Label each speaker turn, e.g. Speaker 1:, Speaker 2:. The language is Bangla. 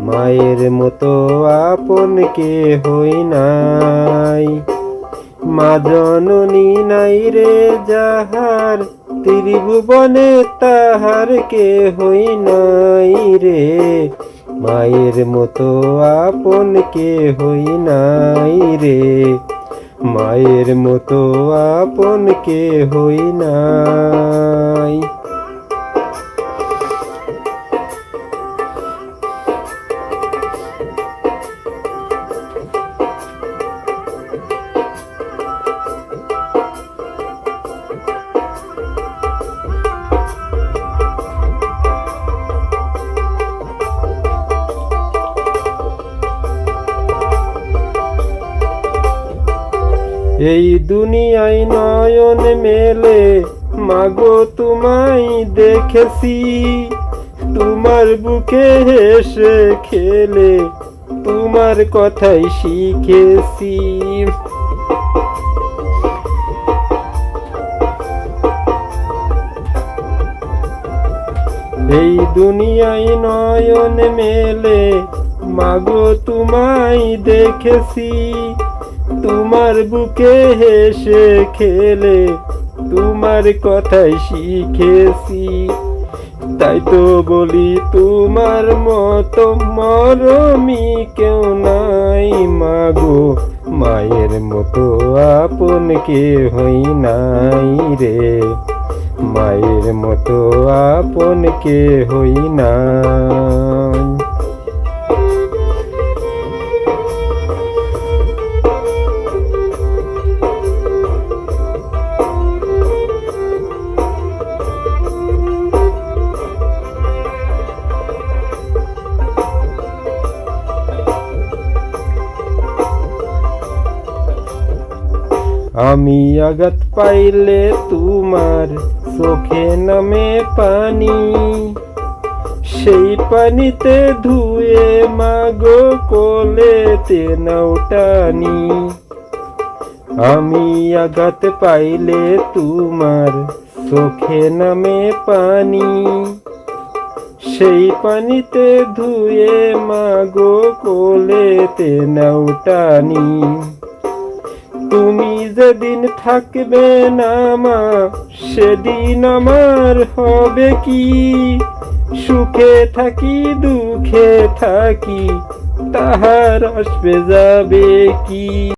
Speaker 1: মায়ের মতো আপন কেহই নাই। মা জননী নাই রে যাহার, ত্রিভুবনে তাহার কেহই নাই রে। মায়ের মতো আপন কেহই নাই রে। মায়ের মতো আপন কেহই নাই। এই দুনিয়ায় নয়ন মেলে মাগো তোমায় দেখেছি, তোমার বুকে হেসে খেলে তোমার কথাই শিখেছি। এই দুনিয়ায় নয়ন মেলে মাগো তোমায় দেখেছি, তোমার বুকে হেসে খেলে তোমার কথাই শিখেছি। তাই তো বলি তোমার মতো মরমি কেউ নাই মাগো। মায়ের মতো আপন কেহই নাই রে। মায়ের মতো আপন কেহই নাই। আমি আঘাত পাইলে তোমার চোখে নামে পানি, সেই পানিতে ধুয়ে মাগো কোলেতে নাও টানি। আমি আঘাত পাইলে তোমার চোখে নামে পানি, সেই পানিতে ধুয়ে মাগো কোলেতে নাও টানি। তুমি যেদিন থাকবে না মা, সেদিন আমার হবে কি? সুখে থাকি দুঃখে থাকি, তাহার আসবে যাবে কি?